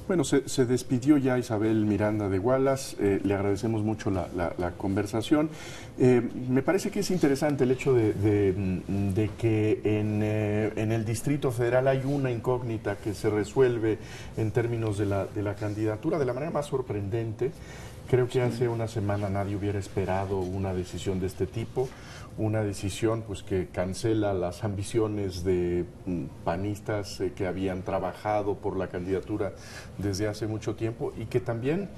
Bueno, se despidió ya Isabel Miranda de Wallace, le agradecemos mucho la conversación. Me parece que es interesante el hecho de que en el Distrito Federal hay una incógnita que se resuelve en términos de la candidatura de la manera más sorprendente. Creo que hace una semana nadie hubiera esperado una decisión de este tipo, una decisión pues que cancela las ambiciones de panistas que habían trabajado por la candidatura desde hace mucho tiempo y que también,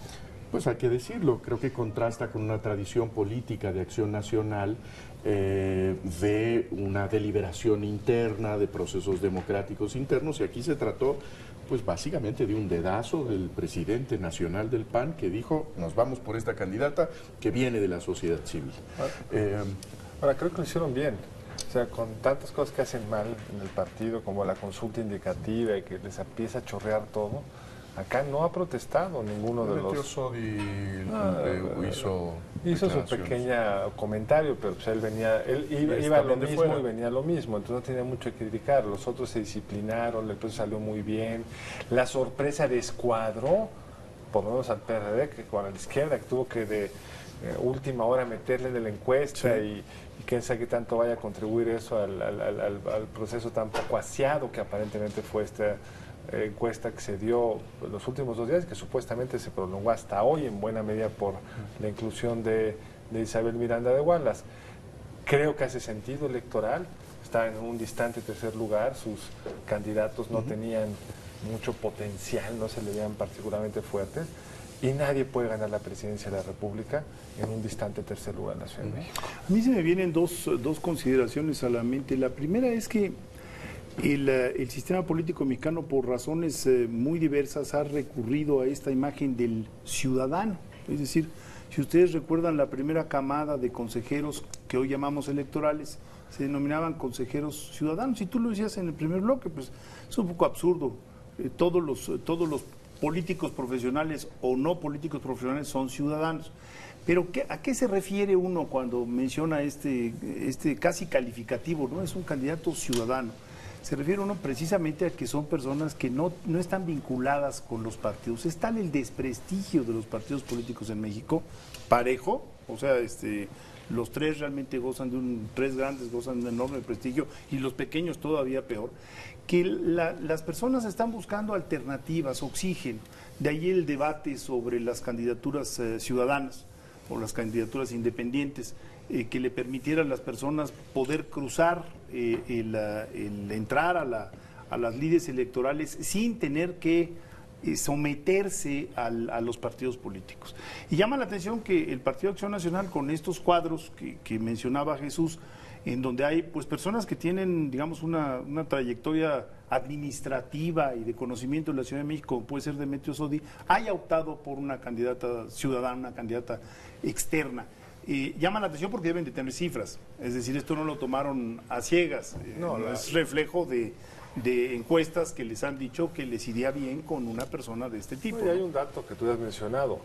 pues hay que decirlo, creo que contrasta con una tradición política de Acción Nacional, de una deliberación interna, de procesos democráticos internos, y aquí se trató pues básicamente de un dedazo del presidente nacional del PAN que dijo, nos vamos por esta candidata que viene de la sociedad civil. Ahora, creo que lo hicieron bien. O sea, con tantas cosas que hacen mal en el partido, como la consulta indicativa y que les empieza a chorrear todo, acá no ha protestado ninguno de los... hizo su pequeña comentario, pero pues él iba a lo mismo y venía a lo mismo, entonces no tenía mucho que criticar. Los otros se disciplinaron, el proceso salió muy bien. La sorpresa descuadró, por lo menos al PRD, que con la izquierda, que tuvo que de última hora meterle de la encuesta, y quién sabe qué tanto vaya a contribuir eso al proceso tan poco aseado que aparentemente fue esta encuesta que se dio los últimos 2 días, que supuestamente se prolongó hasta hoy en buena medida por la inclusión de Isabel Miranda de Wallace. Creo que hace sentido electoral, está en un distante tercer lugar, sus candidatos no tenían mucho potencial, no se le veían particularmente fuertes, y nadie puede ganar la presidencia de la República en un distante tercer lugar en la Ciudad de México. A mí se me vienen dos consideraciones a la mente. La primera es que el sistema político mexicano, por razones muy diversas, ha recurrido a esta imagen del ciudadano. Es decir, si ustedes recuerdan, la primera camada de consejeros que hoy llamamos electorales se denominaban consejeros ciudadanos, y tú lo decías en el primer bloque, pues es un poco absurdo. Todos los políticos profesionales o no políticos profesionales son ciudadanos. Pero ¿a qué se refiere uno cuando menciona este casi calificativo, ¿no? Es un candidato ciudadano. Se refiere uno precisamente a que son personas que no están vinculadas con los partidos. Es tal el desprestigio de los partidos políticos en México, parejo, o sea, los tres realmente tres grandes gozan de enorme prestigio, y los pequeños todavía peor, que las personas están buscando alternativas, oxígeno. De ahí el debate sobre las candidaturas ciudadanas o las candidaturas independientes, que le permitieran a las personas poder cruzar, el entrar a las lides electorales sin tener que someterse a los partidos políticos. Y llama la atención que el Partido Acción Nacional, con estos cuadros que mencionaba Jesús, en donde hay pues personas que tienen, digamos, una trayectoria administrativa y de conocimiento de la Ciudad de México, como puede ser Demetrio Sodi, haya optado por una candidata ciudadana, una candidata externa. Llama la atención porque deben de tener cifras, es decir, esto no lo tomaron a ciegas, es reflejo de encuestas que les han dicho que les iría bien con una persona de este tipo. Y hay un dato que tú has mencionado,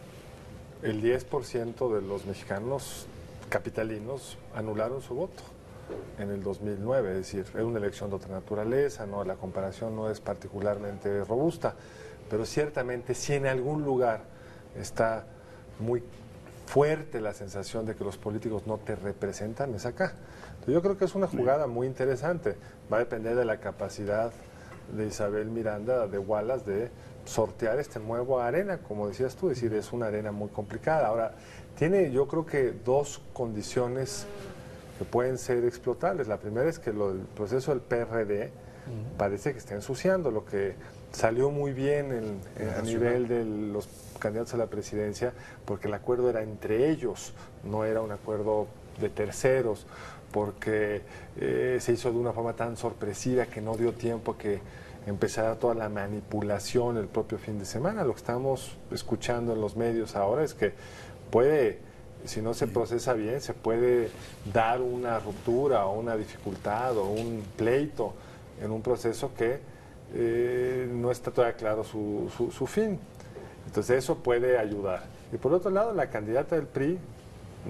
el 10% de los mexicanos capitalinos anularon su voto en el 2009, es decir, era una elección de otra naturaleza, no, la comparación no es particularmente robusta, pero ciertamente si en algún lugar está muy fuerte la sensación de que los políticos no te representan, es acá. Entonces, yo creo que es una jugada muy interesante, va a depender de la capacidad de Isabel Miranda de Wallace de sortear este nuevo arena, como decías tú, es decir, es una arena muy complicada. Ahora, tiene yo creo que 2 condiciones que pueden ser explotables. La primera es que el proceso del PRD parece que está ensuciando, lo que salió muy bien a nivel de los candidatos a la presidencia, porque el acuerdo era entre ellos, no era un acuerdo de terceros, porque se hizo de una forma tan sorpresiva que no dio tiempo a que empezara toda la manipulación el propio fin de semana. Lo que estamos escuchando en los medios ahora es que puede, si no se procesa bien, se puede dar una ruptura o una dificultad o un pleito en un proceso que no está todavía claro su fin. Entonces eso puede ayudar. Y por otro lado, la candidata del PRI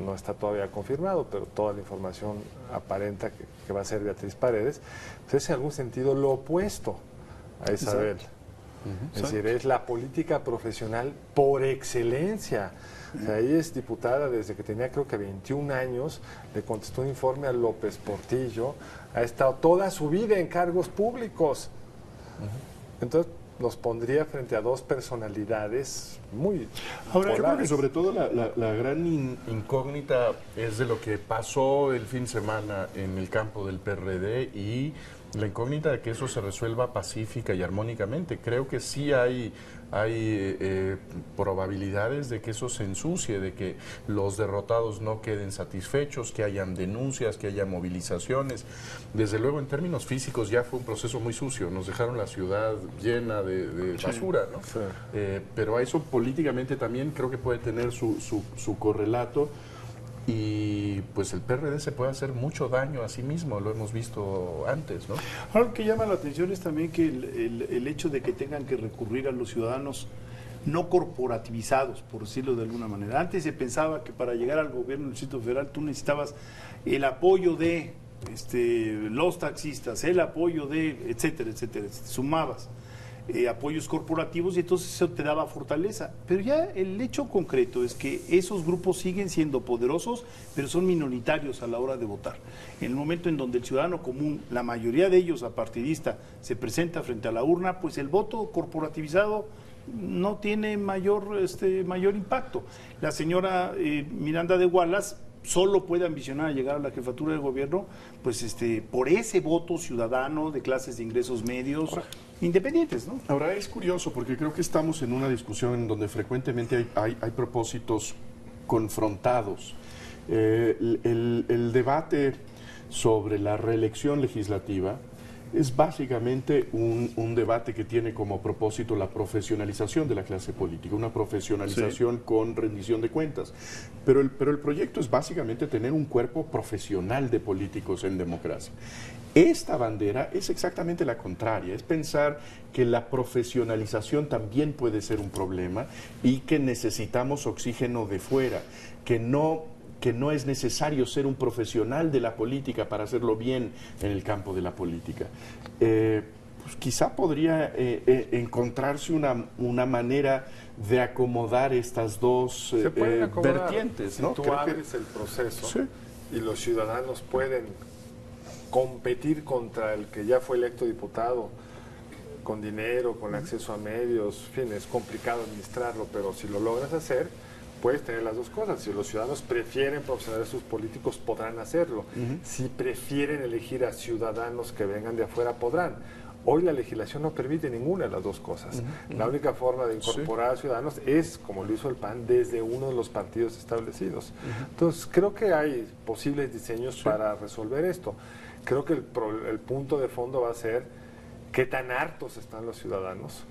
no está todavía confirmado, pero toda la información aparenta que va a ser Beatriz Paredes, pues es en algún sentido lo opuesto a Isabel. Es decir, es la política profesional por excelencia. O sea, ella es diputada desde que tenía creo que 21 años, le contestó un informe a López Portillo, ha estado toda su vida en cargos públicos. Entonces, nos pondría frente a dos personalidades muy Ahora, yo creo que polares. sobre todo la gran incógnita es de lo que pasó el fin de semana en el campo del PRD y la incógnita de que eso se resuelva pacífica y armónicamente. Creo que sí hay probabilidades de que eso se ensucie, de que los derrotados no queden satisfechos, que hayan denuncias, que haya movilizaciones. Desde luego, en términos físicos ya fue un proceso muy sucio. Nos dejaron la ciudad llena de basura, ¿no? Sí. Pero a eso políticamente también creo que puede tener su correlato. Y pues el PRD se puede hacer mucho daño a sí mismo, lo hemos visto antes, ¿no? Ahora, lo que llama la atención es también que el hecho de que tengan que recurrir a los ciudadanos no corporativizados, por decirlo de alguna manera. Antes se pensaba que para llegar al gobierno del Distrito Federal tú necesitabas el apoyo de los taxistas, el apoyo de, etcétera, etcétera, sumabas apoyos corporativos y entonces eso te daba fortaleza. Pero ya el hecho concreto es que esos grupos siguen siendo poderosos, pero son minoritarios a la hora de votar. En el momento en donde el ciudadano común, la mayoría de ellos apartidista, se presenta frente a la urna, pues el voto corporativizado no tiene mayor impacto. La señora Miranda de Wallace solo puede ambicionar a llegar a la jefatura de gobierno, pues por ese voto ciudadano de clases de ingresos medios, independientes, ¿no? Ahora es curioso porque creo que estamos en una discusión en donde frecuentemente hay propósitos confrontados. El debate sobre la reelección legislativa es básicamente un debate que tiene como propósito la profesionalización de la clase política, una profesionalización con rendición de cuentas. Pero el proyecto es básicamente tener un cuerpo profesional de políticos en democracia. Esta bandera es exactamente la contraria, es pensar que la profesionalización también puede ser un problema y que necesitamos oxígeno de fuera, que no es necesario ser un profesional de la política para hacerlo bien en el campo de la política. Pues quizá podría encontrarse una manera de acomodar estas dos Se pueden acomodar. vertientes, ¿no? Si tú Creo abres el proceso Sí. y los ciudadanos pueden competir contra el que ya fue electo diputado con dinero, con acceso a medios, en fin, es complicado administrarlo, pero si lo logras hacer, puedes tener las dos cosas. Si los ciudadanos prefieren profesionalizar a sus políticos, podrán hacerlo. Si prefieren elegir a ciudadanos que vengan de afuera, podrán. Hoy la legislación no permite ninguna de las dos cosas. La única forma de incorporar a ciudadanos es, como lo hizo el PAN, desde uno de los partidos establecidos. Entonces, creo que hay posibles diseños para resolver esto. Creo que el punto de fondo va a ser qué tan hartos están los ciudadanos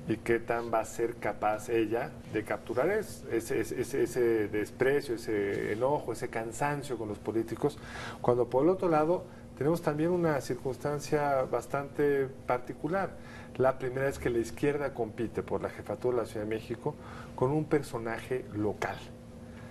y qué tan va a ser capaz ella de capturar ese desprecio, ese enojo, ese cansancio con los políticos, cuando por el otro lado tenemos también una circunstancia bastante particular. La primera es que la izquierda compite por la jefatura de la Ciudad de México con un personaje local.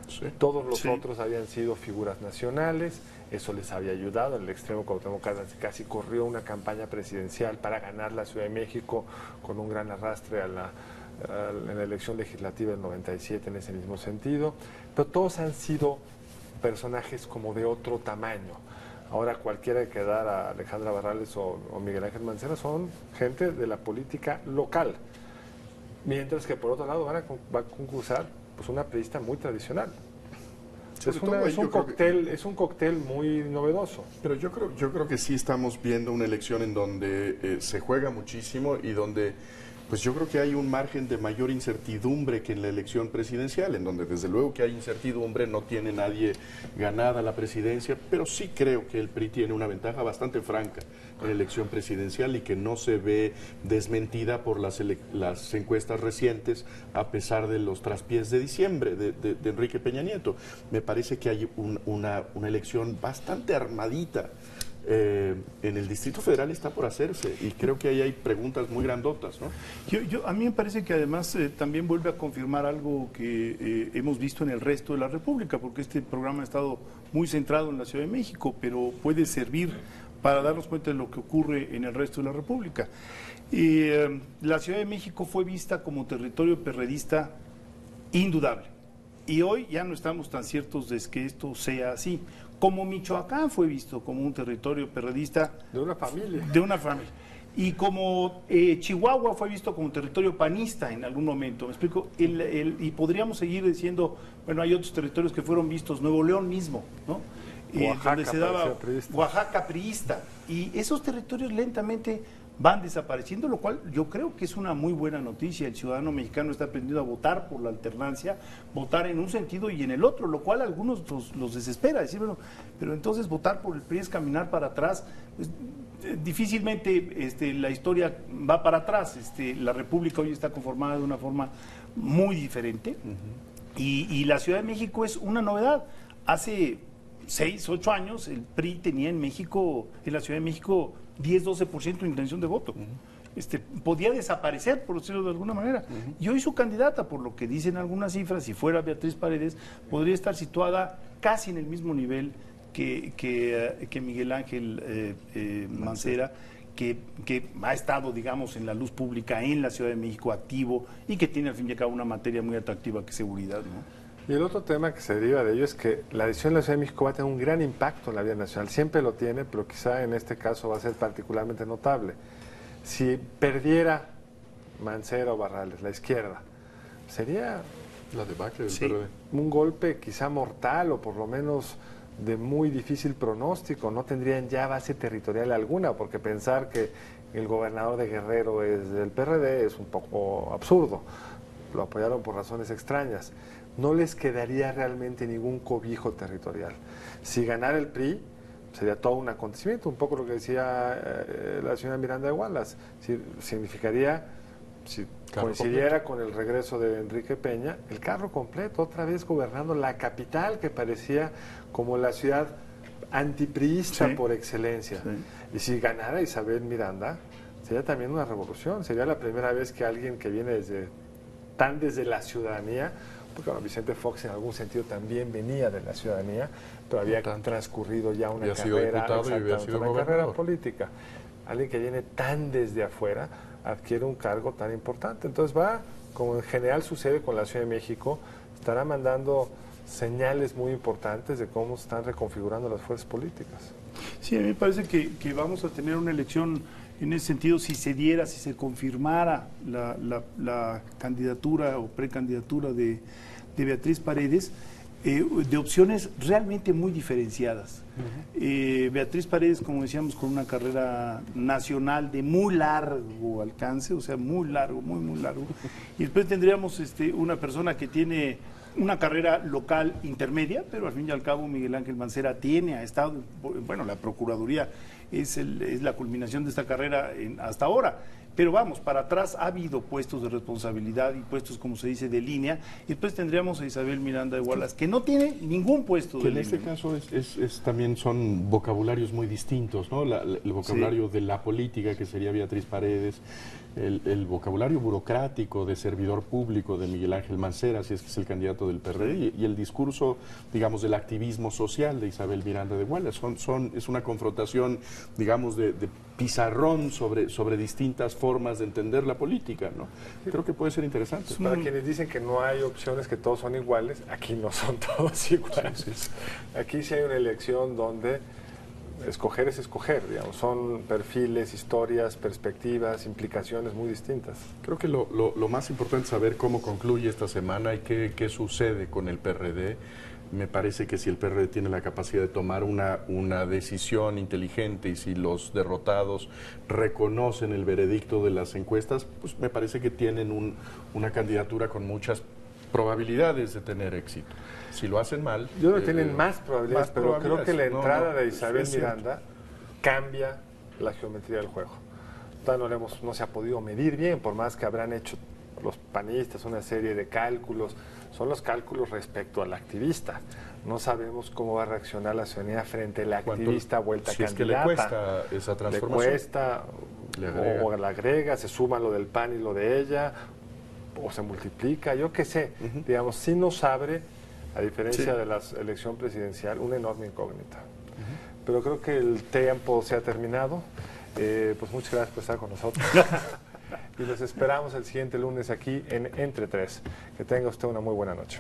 Sí. Todos los otros habían sido figuras nacionales, eso les había ayudado. En el extremo Cuauhtémoc casi corrió una campaña presidencial para ganar la Ciudad de México con un gran arrastre en la elección legislativa del 97 en ese mismo sentido. Pero todos han sido personajes como de otro tamaño. Ahora cualquiera que dar a Alejandra Barrales o Miguel Ángel Mancera son gente de la política local. Mientras que por otro lado va a concursar pues una periodista muy tradicional. Es un cóctel muy novedoso. Pero yo creo que sí estamos viendo una elección en donde se juega muchísimo y donde pues yo creo que hay un margen de mayor incertidumbre que en la elección presidencial, en donde desde luego que hay incertidumbre, no tiene nadie ganada la presidencia, pero sí creo que el PRI tiene una ventaja bastante franca en la elección presidencial y que no se ve desmentida por las encuestas recientes, a pesar de los traspiés de diciembre de Enrique Peña Nieto. Me parece que hay una elección bastante armadita. En el Distrito Federal está por hacerse y creo que ahí hay preguntas muy grandotas, ¿no? A mí me parece que además también vuelve a confirmar algo que hemos visto en el resto de la República, porque este programa ha estado muy centrado en la Ciudad de México, pero puede servir para darnos cuenta de lo que ocurre en el resto de la República. La Ciudad de México fue vista como territorio perredista indudable. Y hoy ya no estamos tan ciertos de que esto sea así. como Michoacán fue visto como un territorio perredista. De una familia. De una familia. Y como Chihuahua fue visto como un territorio panista en algún momento, ¿me explico? Y podríamos seguir diciendo, bueno, hay otros territorios que fueron vistos, Nuevo León mismo, ¿no? Oaxaca, donde se daba priista. Oaxaca priista. Y esos territorios lentamente van desapareciendo, lo cual yo creo que es una muy buena noticia. El ciudadano mexicano está aprendiendo a votar por la alternancia, votar en un sentido y en el otro, lo cual a algunos los desespera, decir, bueno, pero entonces votar por el PRI es caminar para atrás. Pues, difícilmente la historia va para atrás. La República hoy está conformada de una forma muy diferente y la Ciudad de México es una novedad. Hace 6, 8 años el PRI tenía en México, en la Ciudad de México, 10-12% de intención de voto. Podía desaparecer, por decirlo de alguna manera. Y hoy su candidata, por lo que dicen algunas cifras, si fuera Beatriz Paredes, podría estar situada casi en el mismo nivel que Miguel Ángel Mancera, que ha estado, digamos, en la luz pública en la Ciudad de México, activo, y que tiene al fin y al cabo una materia muy atractiva que es seguridad, ¿no? Y el otro tema que se deriva de ello es que la decisión de la Ciudad de México va a tener un gran impacto en la vida nacional. Siempre lo tiene, pero quizá en este caso va a ser particularmente notable. Si perdiera Mancera o Barrales, la izquierda, sería La debacle del Sí. PRD. un golpe quizá mortal o por lo menos de muy difícil pronóstico. No tendrían ya base territorial alguna, porque pensar que el gobernador de Guerrero es del PRD es un poco absurdo. Lo apoyaron por razones extrañas. No les quedaría realmente ningún cobijo territorial. Si ganara el PRI, sería todo un acontecimiento, un poco lo que decía la señora Miranda de Wallace. Significaría, si Carro coincidiera con el regreso de Enrique Peña, el carro completo, otra vez gobernando la capital, que parecía como la ciudad antipriista Sí. por excelencia. Sí. Y si ganara Isabel Miranda, sería también una revolución. Sería la primera vez que alguien que viene desde la ciudadanía, porque bueno, Vicente Fox en algún sentido también venía de la ciudadanía, pero había transcurrido ya una Había sido carrera, diputado y había exactamente, sido una gobernador. carrera política. Alguien que viene tan desde afuera adquiere un cargo tan importante. Entonces va, como en general sucede con la Ciudad de México, estará mandando señales muy importantes de cómo se están reconfigurando las fuerzas políticas. Sí, a mí me parece que vamos a tener una elección en ese sentido, si se diera, si se confirmara la candidatura o precandidatura de Beatriz Paredes, de opciones realmente muy diferenciadas. Beatriz Paredes, como decíamos, con una carrera nacional de muy largo alcance, o sea, muy largo, muy largo. Y después tendríamos una persona que tiene una carrera local intermedia, pero al fin y al cabo Miguel Ángel Mancera ha estado, bueno, la Procuraduría es la culminación de esta carrera hasta ahora. Pero vamos, para atrás ha habido puestos de responsabilidad y puestos, como se dice, de línea. Y después tendríamos a Isabel Miranda de Wallace, que no tiene ningún puesto Que de en línea. este caso también son vocabularios muy distintos, ¿no? El vocabulario de la política, que sería Beatriz Paredes, el vocabulario burocrático de servidor público de Miguel Ángel Mancera, si es que es el candidato del PRD, y el discurso, digamos, del activismo social de Isabel Miranda de Wallace. Es una confrontación, digamos, de pizarrón sobre distintas formas de entender la política, ¿no? Creo que puede ser interesante. Para quienes dicen que no hay opciones, que todos son iguales, aquí no son todos iguales. Aquí sí hay una elección donde escoger es escoger, digamos. Son perfiles, historias, perspectivas, implicaciones muy distintas. Creo que lo más importante es saber cómo concluye esta semana y qué sucede con el PRD. Me parece que si el PRD tiene la capacidad de tomar una decisión inteligente y si los derrotados reconocen el veredicto de las encuestas, pues me parece que tienen una candidatura con muchas probabilidades de tener éxito. Si lo hacen mal... Yo creo que tienen más probabilidades, pero creo que la entrada de Isabel es cierto. Miranda cambia la geometría del juego. Todavía no se ha podido medir bien, por más que habrán hecho los panistas una serie de cálculos. Son los cálculos respecto al activista. No sabemos cómo va a reaccionar la ciudadanía frente al activista vuelta si candidata. Es que le cuesta esa transformación. Le cuesta, o la agrega, se suma lo del PAN y lo de ella, o se multiplica, yo qué sé. Digamos, sí nos abre, a diferencia de la elección presidencial, una enorme incógnita. Pero creo que el tiempo se ha terminado. Pues muchas gracias por estar con nosotros. Y los esperamos el siguiente lunes aquí en Entre Tres. Que tenga usted una muy buena noche.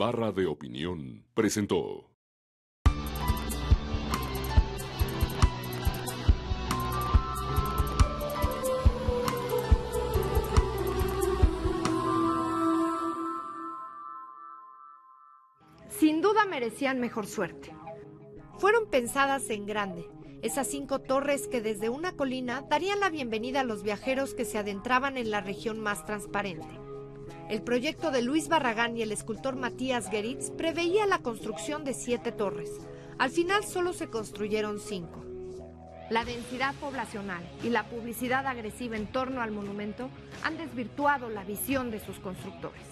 Barra de Opinión presentó. Sin duda merecían mejor suerte. Fueron pensadas en grande, esas 5 torres que desde una colina darían la bienvenida a los viajeros que se adentraban en la región más transparente. El proyecto de Luis Barragán y el escultor Matías Geritz preveía la construcción de 7 torres. Al final solo se construyeron 5. La densidad poblacional y la publicidad agresiva en torno al monumento han desvirtuado la visión de sus constructores.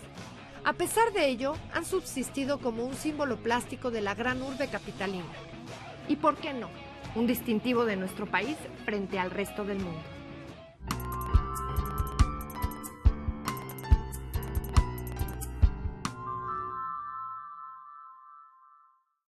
A pesar de ello, han subsistido como un símbolo plástico de la gran urbe capitalina. Y, ¿por qué no?, un distintivo de nuestro país frente al resto del mundo.